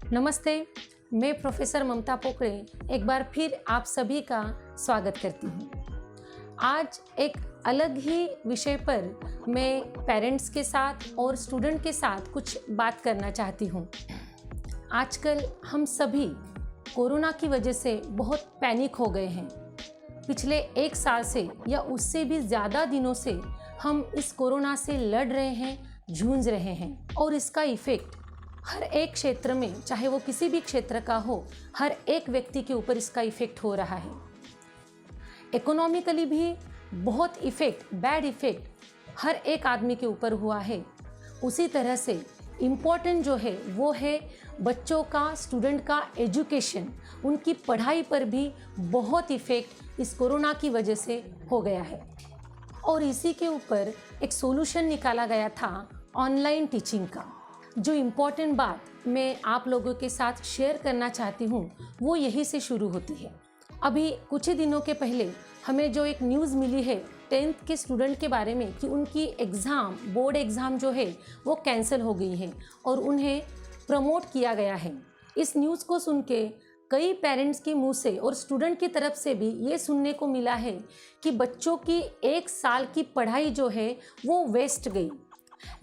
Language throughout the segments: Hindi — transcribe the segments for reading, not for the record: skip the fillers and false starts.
नमस्ते, मैं प्रोफेसर ममता पोकड़े एक बार फिर आप सभी का स्वागत करती हूँ। आज एक अलग ही विषय पर मैं पेरेंट्स के साथ और स्टूडेंट के साथ कुछ बात करना चाहती हूँ। आजकल हम सभी कोरोना की वजह से बहुत पैनिक हो गए हैं। पिछले एक साल से या उससे भी ज़्यादा दिनों से हम इस कोरोना से लड़ रहे हैं, जूझ रहे हैं और इसका इफ़ेक्ट हर एक क्षेत्र में, चाहे वो किसी भी क्षेत्र का हो, हर एक व्यक्ति के ऊपर इसका इफ़ेक्ट हो रहा है। इकोनॉमिकली भी बहुत इफ़ेक्ट, बैड इफ़ेक्ट हर एक आदमी के ऊपर हुआ है। उसी तरह से इम्पोर्टेंट जो है वो है बच्चों का, स्टूडेंट का एजुकेशन, उनकी पढ़ाई पर भी बहुत इफ़ेक्ट इस कोरोना की वजह से हो गया है। और इसी के ऊपर एक सॉल्यूशन निकाला गया था ऑनलाइन टीचिंग का। जो इम्पोर्टेंट बात मैं आप लोगों के साथ शेयर करना चाहती हूँ वो यही से शुरू होती है। अभी कुछ ही दिनों के पहले हमें जो एक न्यूज़ मिली है 10th के स्टूडेंट के बारे में कि उनकी एग्ज़ाम, बोर्ड एग्ज़ाम जो है वो कैंसिल हो गई है और उन्हें प्रमोट किया गया है। इस न्यूज़ को सुन के कई पेरेंट्स के मुंह से और स्टूडेंट की तरफ से भी ये सुनने को मिला है कि बच्चों की एक साल की पढ़ाई जो है वो वेस्ट गई।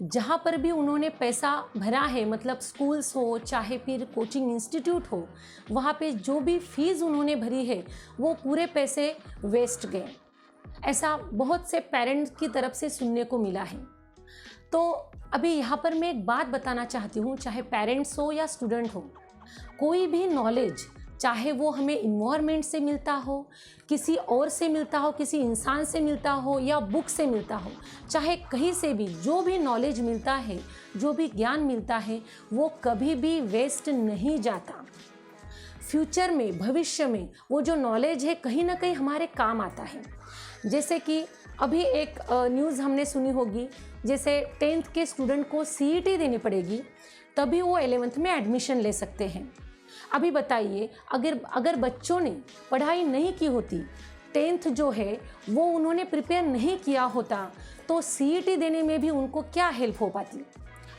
जहाँ पर भी उन्होंने पैसा भरा है, मतलब स्कूल्स हो चाहे फिर कोचिंग इंस्टीट्यूट हो, वहाँ पे जो भी फीस उन्होंने भरी है वो पूरे पैसे वेस्ट गए। ऐसा बहुत से पेरेंट्स की तरफ से सुनने को मिला है। तो अभी यहाँ पर मैं एक बात बताना चाहती हूँ, चाहे पेरेंट्स हो या स्टूडेंट हो, कोई भी नॉलेज, चाहे वो हमें इन्वायरमेंट से मिलता हो, किसी और से मिलता हो, किसी इंसान से मिलता हो या बुक से मिलता हो, चाहे कहीं से भी जो भी नॉलेज मिलता है, जो भी ज्ञान मिलता है, वो कभी भी वेस्ट नहीं जाता। फ्यूचर में, भविष्य में वो जो नॉलेज है कहीं ना कहीं हमारे काम आता है। जैसे कि अभी एक न्यूज़ हमने सुनी होगी, जैसे 10th के स्टूडेंट को CET देनी पड़ेगी तभी वो 11th में एडमिशन ले सकते हैं। अभी बताइए, अगर बच्चों ने पढ़ाई नहीं की होती, 10th जो है वो उन्होंने प्रिपेयर नहीं किया होता, तो CET देने में भी उनको क्या हेल्प हो पाती।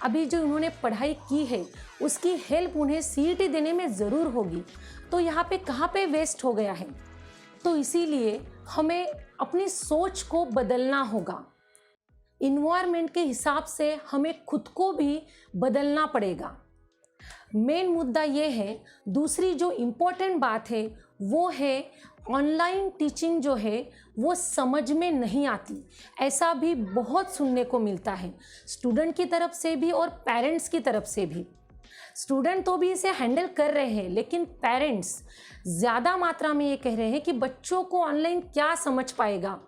अभी जो उन्होंने पढ़ाई की है उसकी हेल्प उन्हें CET देने में ज़रूर होगी। तो यहाँ पे कहाँ पे वेस्ट हो गया है। तो इसीलिए हमें अपनी सोच को बदलना होगा। इन्वायरमेंट के हिसाब से हमें खुद को भी बदलना पड़ेगा। मेन मुद्दा ये है। दूसरी जो इम्पोर्टेंट बात है वो है ऑनलाइन टीचिंग जो है वो समझ में नहीं आती। ऐसा भी बहुत सुनने को मिलता है, स्टूडेंट की तरफ से भी और पेरेंट्स की तरफ से भी। स्टूडेंट तो भी इसे हैंडल कर रहे हैं, लेकिन पेरेंट्स ज़्यादा मात्रा में ये कह रहे हैं कि बच्चों को ऑनलाइन क्या समझ पाएगा।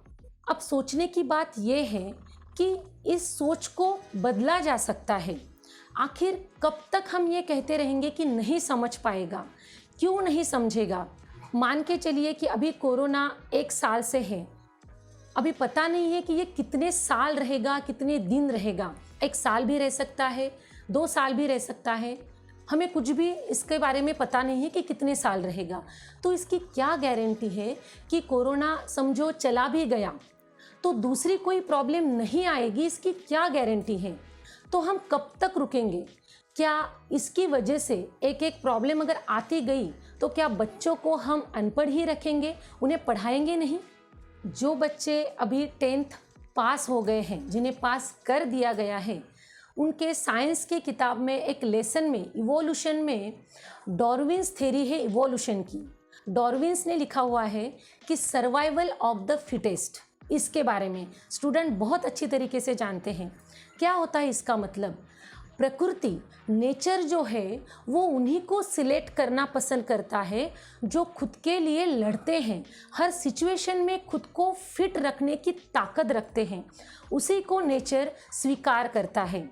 अब सोचने की बात ये है कि इस सोच को बदला जा सकता है। आखिर कब तक हम ये कहते रहेंगे कि नहीं समझ पाएगा, क्यों नहीं समझेगा। मान के चलिए कि अभी कोरोना एक साल से है, अभी पता नहीं है कि ये कितने साल रहेगा, कितने दिन रहेगा। एक साल भी रह सकता है, 2 साल भी रह सकता है, हमें कुछ भी इसके बारे में पता नहीं है कि कितने साल रहेगा। तो इसकी क्या गारंटी है कि कोरोना समझो चला भी गया तो दूसरी कोई प्रॉब्लम नहीं आएगी, इसकी क्या गारंटी है। तो हम कब तक रुकेंगे। क्या इसकी वजह से एक एक प्रॉब्लम अगर आती गई तो क्या बच्चों को हम अनपढ़ ही रखेंगे, उन्हें पढ़ाएंगे नहीं। जो बच्चे अभी 10th पास हो गए हैं, जिन्हें पास कर दिया गया है, उनके साइंस की किताब में एक लेसन में, इवोल्यूशन में, डार्विन्स थ्योरी है इवोल्यूशन की। डार्विन्स ने लिखा हुआ है कि सर्वाइवल ऑफ द फिटेस्ट। इसके बारे में स्टूडेंट बहुत अच्छी तरीके से जानते हैं। क्या होता है इसका मतलब, प्रकृति, नेचर जो है वो उन्हीं को सिलेक्ट करना पसंद करता है जो खुद के लिए लड़ते हैं, हर सिचुएशन में खुद को फिट रखने की ताकत रखते हैं, उसी को नेचर स्वीकार करता है।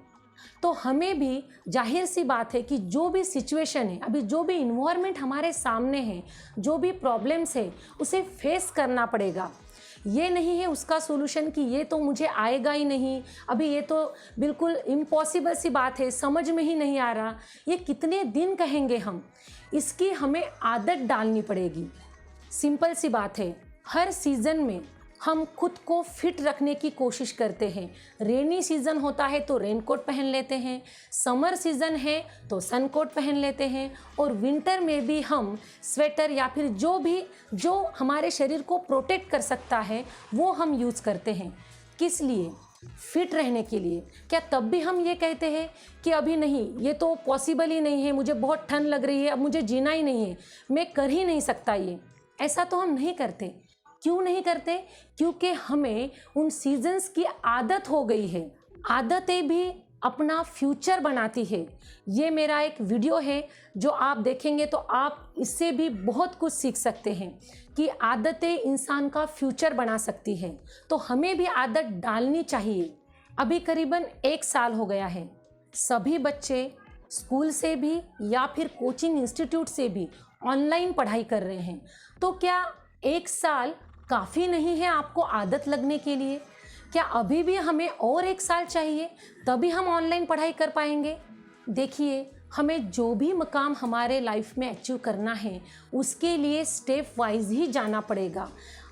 तो हमें भी जाहिर सी बात है कि जो भी सिचुएशन है, अभी जो भी इन्वायरमेंट हमारे सामने है, जो भी प्रॉब्लम्स है, उसे फेस करना पड़ेगा। ये नहीं है उसका सॉल्यूशन कि ये तो मुझे आएगा ही नहीं, अभी ये तो बिल्कुल इम्पॉसिबल सी बात है, समझ में ही नहीं आ रहा। ये कितने दिन कहेंगे हम, इसकी हमें आदत डालनी पड़ेगी। सिंपल सी बात है, हर सीज़न में हम खुद को फिट रखने की कोशिश करते हैं। रेनी सीज़न होता है तो रेनकोट पहन लेते हैं, समर सीज़न है तो सन कोट पहन लेते हैं, और विंटर में भी हम स्वेटर या फिर जो हमारे शरीर को प्रोटेक्ट कर सकता है वो हम यूज़ करते हैं। किस लिए? फिट रहने के लिए। क्या तब भी हम ये कहते हैं कि अभी नहीं, ये तो पॉसिबल ही नहीं है, मुझे बहुत ठंड लग रही है, अब मुझे जीना ही नहीं है, मैं कर ही नहीं सकता ये। ऐसा तो हम नहीं करते। क्यों नहीं करते? क्योंकि हमें उन सीजन्स की आदत हो गई है। आदतें भी अपना फ्यूचर बनाती है। ये मेरा एक वीडियो है जो आप देखेंगे तो आप इससे भी बहुत कुछ सीख सकते हैं कि आदतें इंसान का फ्यूचर बना सकती है। तो हमें भी आदत डालनी चाहिए। अभी करीबन 1 साल हो गया है। सभी बच्चे स्कूल से भी या फिर कोचिंग इंस्टीट्यूट से भी ऑनलाइन पढ़ाई कर रहे हैं। तो क्या 1 साल काफ़ी नहीं है आपको आदत लगने के लिए? क्या अभी भी हमें और 1 साल चाहिए तभी हम ऑनलाइन पढ़ाई कर पाएंगे? देखिए, हमें जो भी मकाम हमारे लाइफ में अचीव करना है उसके लिए स्टेप वाइज ही जाना पड़ेगा।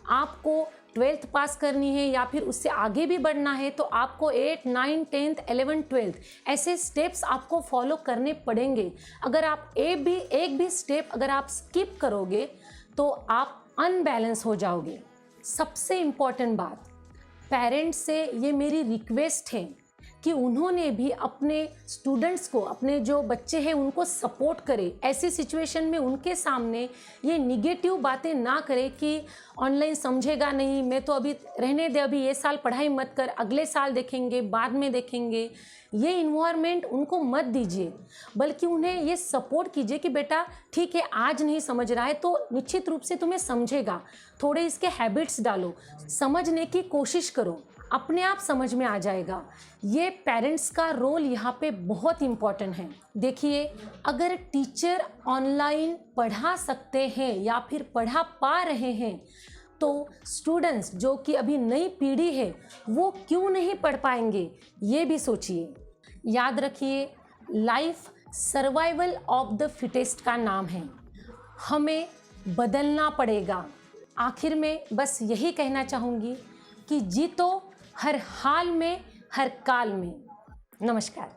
आपको 12th पास करनी है या फिर उससे आगे भी बढ़ना है तो आपको 8, 9, 10th, 11th, 12th ऐसे स्टेप्स आपको फॉलो करने पड़ेंगे। अगर आप एक भी स्टेप अगर आप स्किप करोगे तो आप अनबैलेंस हो जाओगे। सबसे इम्पॉर्टेंट बात, पेरेंट्स से ये मेरी रिक्वेस्ट है कि उन्होंने भी अपने स्टूडेंट्स को, अपने जो बच्चे हैं उनको सपोर्ट करें। ऐसी सिचुएशन में उनके सामने ये निगेटिव बातें ना करें कि ऑनलाइन समझेगा नहीं, मैं तो अभी रहने दे, अभी ये साल पढ़ाई मत कर, अगले साल देखेंगे, बाद में देखेंगे। ये इन्वायरमेंट उनको मत दीजिए, बल्कि उन्हें ये सपोर्ट कीजिए कि बेटा ठीक है, आज नहीं समझ रहा है तो निश्चित रूप से तुम्हें समझेगा। थोड़े इसके हैबिट्स डालो, समझने की कोशिश करो, अपने आप समझ में आ जाएगा। ये पेरेंट्स का रोल यहाँ पे बहुत इम्पॉर्टेंट है। देखिए, अगर टीचर ऑनलाइन पढ़ा सकते हैं या फिर पढ़ा पा रहे हैं तो स्टूडेंट्स जो कि अभी नई पीढ़ी है वो क्यों नहीं पढ़ पाएंगे? ये भी सोचिए। याद रखिए, life survival of the fittest का नाम है। हमें बदलना पड़ेगा। आखिर में बस यही कहना चाहूँगी कि जीतो हर हाल में, हर काल में। नमस्कार।